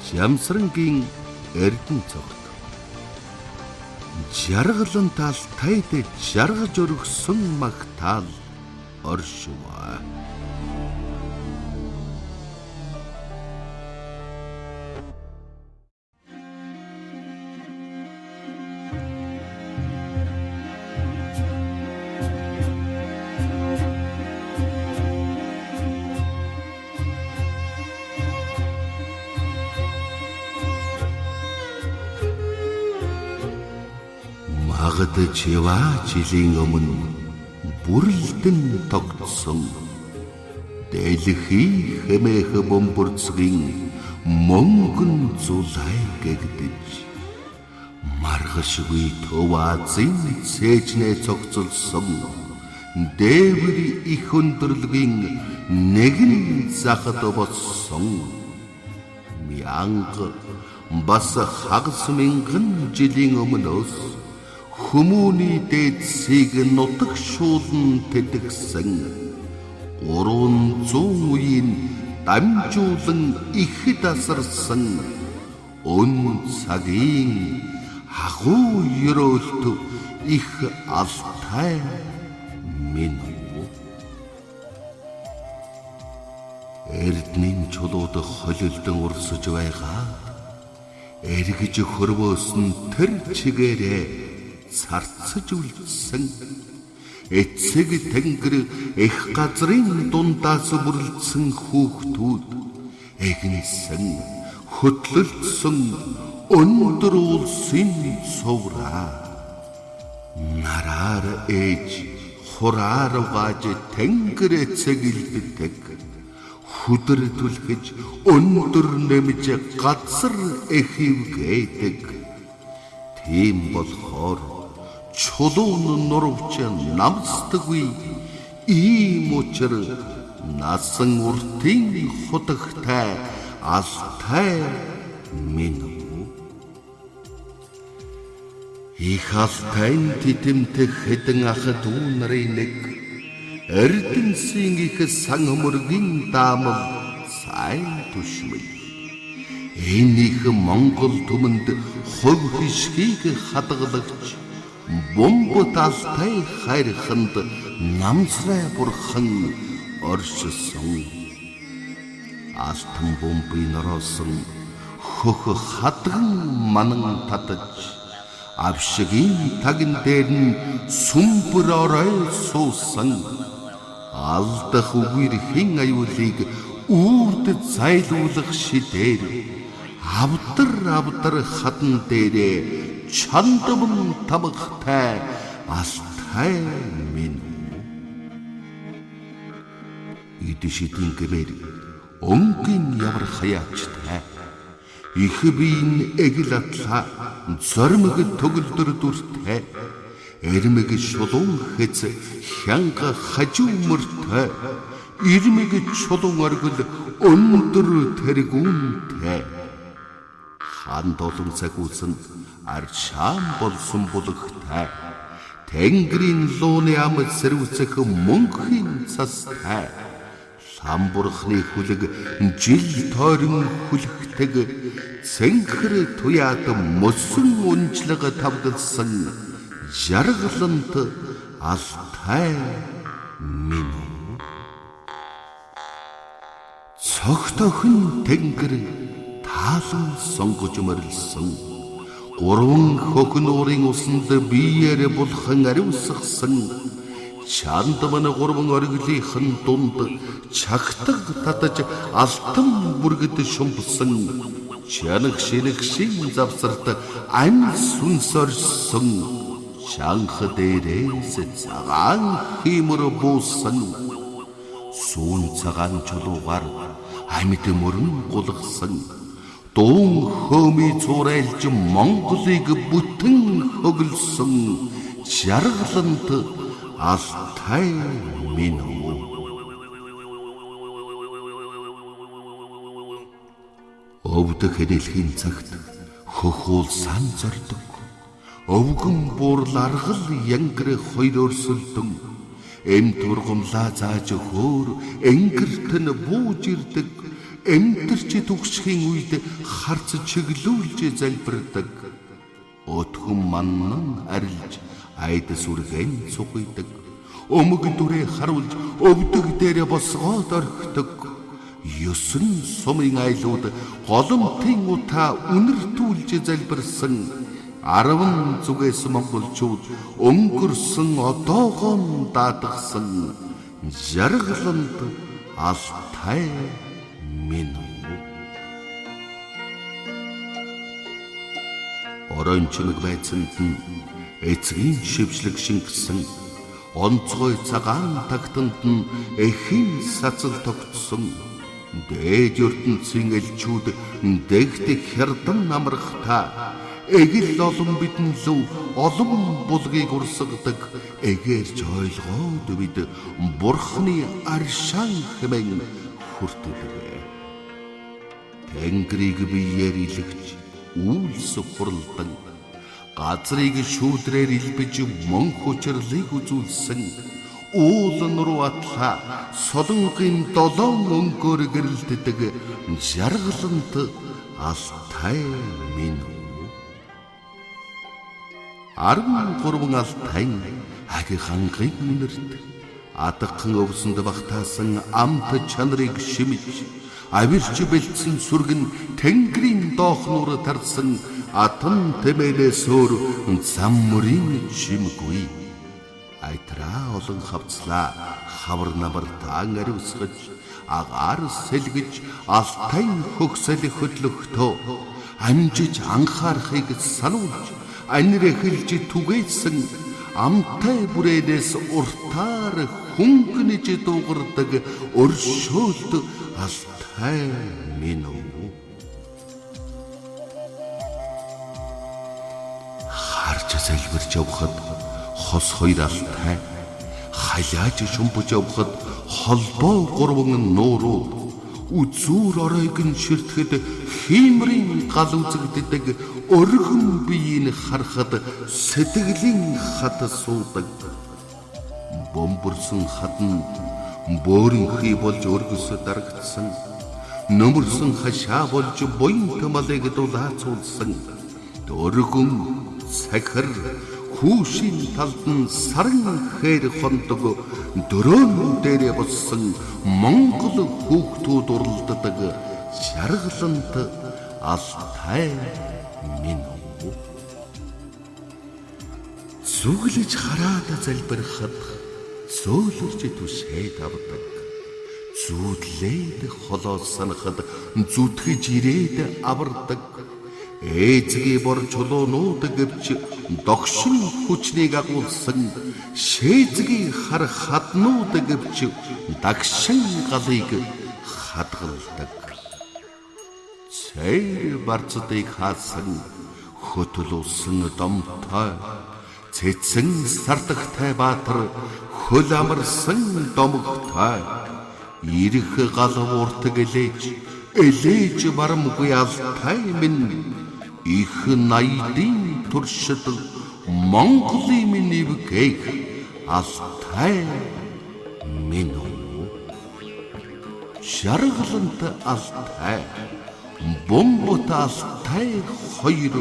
Жамсрангийн эрдэн цогт. Жаргалан тал тайд жаргаж өргсөн магтаал оршиваа. Магад чиваа жилийн өмнө бүрэлдэн тогтсон дэлхий хэмээх бомбурцгийн мөнгөн зулай гэгдэж маргашгүй төв Азийн цээжнээ цогцолсон дээвэр их өндөрлөгийн нэгэн захад боссон мянга бас хагас мянган жилийн өмнөөс Хүмүүний дээдсийг нутаг шуулан тэтгсэн 300 үеийн дамжуулан ихэд асарсан өн цагийн хагуу ёроолт их алтай минь. Эрдэнийн чулууд холилдон урсаж байгаа эргэж хөрвөөсөн тэр чигээрээ царцаж үлдсэн эцэг тэнгэр их газрын дундаас бүрлдсэн хүүхдүүд эгнсэн хөтлөлдсөн өндөр улсын сувраа нараар ээж хураар угааж тэнгэр эцэгэлддэг хүдэр түлхэж өндөр нэмж газар эхивгээдэг тийм болохоор чулуун нурвч намсдаггүй ийм учир насан уртын хутагтай алтай минь. Их алтайн титэмтэх хэдэн ах дүү нарын нэг эрдэнсийн их сан хөмөргийн даамал сайн түшмэл энийх Монгол түмэнд хувь хишгийг хадгалагч бомбот алтай хайрханд намсрай бурхан оршсон алтан бомбын ороосон хөх хадган манан татаж авшигийн тагн дээр нь сүмбэр орой суусан алдах үгэрхэн аюулыг үрд зайлуулах шидээр авдар хатан дээрээ чандван тамхтай алтай минь. Идэшидийн гэмээр өнгийн ямар хаяачтай их биен эгэл атла зоримог төгөлдөр дүртэй эрмэг шулуун хэц хянга хажуу мөртэй ирмэг чулуун оргил өндөр тэргүүнтэй хан долон цагуулсан аршаан болсон булгтай тэнгэрийн лууны ам сэрвцэх мөнхийн цастай самбурхны хүлэг жил тойрон хүлэгтэг цэнхэр туяад мөсөн унжлага тавгалсан жаргалант алтай минь. Цогтохын тэнгэр таалан сонгож морилсон 3 хөхн уурын усанд биеэр булхан ариусгасан чандман 3 оргилийнхэн дунд чагтаг татаж алтан бүргэд шумбсан чанах шинэх шин завсарт ань сүнс орсон шанх дээрээс цагаан химэр буусан сүүн цагаан чулуугаар амьд мөрөн гулгсан дуун хөөми цуурайлж Монголыг бүтэн хөглсөн жаргалант алтай минь. Өвдөх хэлхийн цагт хөхүүл сан зордог өвгөн буур аргал янгэр хоёр өрсөлдөн эм тургамлаа зааж хөөр энгэртэн бууж ирдэг эмтэрч төгсхийн үед харц чиглүүлж залбирдаг. Өтхөн маннан арилж айд сүргэн цугойдаг. Өмг дүрээ харуулж өвдөг дээрээ босгоод орхидог. 9 сумын айлууд голомтын утаа үнэртүүлж залбирсан 10 зүгээс монголчууд өнгөрсөн одоогоон даатгсан жаргаланд алтай минь. Орон чимэг байцанд нь эцгийн шившлэг шингэсэн онцгой цагаан тагтанд нь эхийн сацал тогтсон дээд ертөнцийн элчүүд дэгдэх хярдан амрахта эгэл олон бидэн лүү олон булгийг урсгадаг эгээрч ойлгоод бид бурхны аршаан хэмээн хүртдэг. Тэнгэрийг биеэр илгэж үйлс хуралдан газрыг шүүдрээр илбэж мөн хүчрлийг үзүүлсэн уулан руу атла солонгийн 7 өнгөөр гэрэлтдэг жаргалант алтай минь. 13 алтай хаги хангын үнэрт адагхан өвсөнд багтаасан амт чанарыг шимж авирч бэлдсэн сүргэн тэнгэрийн доохнуур тарсан атан тэмээлээс өөр зам мөрийн чимгүй. Айтраа олон хавцлаа хавар намар таан ариусгаж агаар сэлгэж алтай хөгсөл хөдлөختөө амжиж анхаарахыг сануулж анир эхэлж түгээсэн амтай бүрээс уртаар хөнгөнөж дуугардаг өршөөлт алтай минь. Харж залбирч явхад хос 2 алтай хаяаж шумбаж явхад холбоо 3 нуурууд үзүүр оройг нь ширтгэд хиймрийн гал үзэгддэг өргөн биеийг харахад сэтгэлийн хат суудаг. Бомбөрсөн хатан бөөрийнхий болж өргөс дарагдсан нөмөрсөн хашаа болж буян томалыг дулаацуулсан дөргөн сахир хүүшийн талд нь саран хээр хондог дөрөөн дээрээ боссон монгол хүүхдүүд уралддаг жаргалант алтай минь. Зүглэж хараад залбирахад зөөлөрч түшээд авдаг. Зүудлээд холоо санахад зүтгэж ирээд авардаг. Ээзгийн бор чулуунууд гэвч догшин хүчнийг агуулсан шээзгийн хар хаднууд гэвч дагшин галыг хадгалдаг. Цэйр барцдыг хаасан хөтөлүүлсэн домтой цэцэн сардагтай баатар хөл амарсан домогтой ирэх гал ууртаг элээж барамгүй алтай минь их найдын туршид Монголын минь ивгэх алтай минь. Жаргалант алтай бомбот алтай хоёр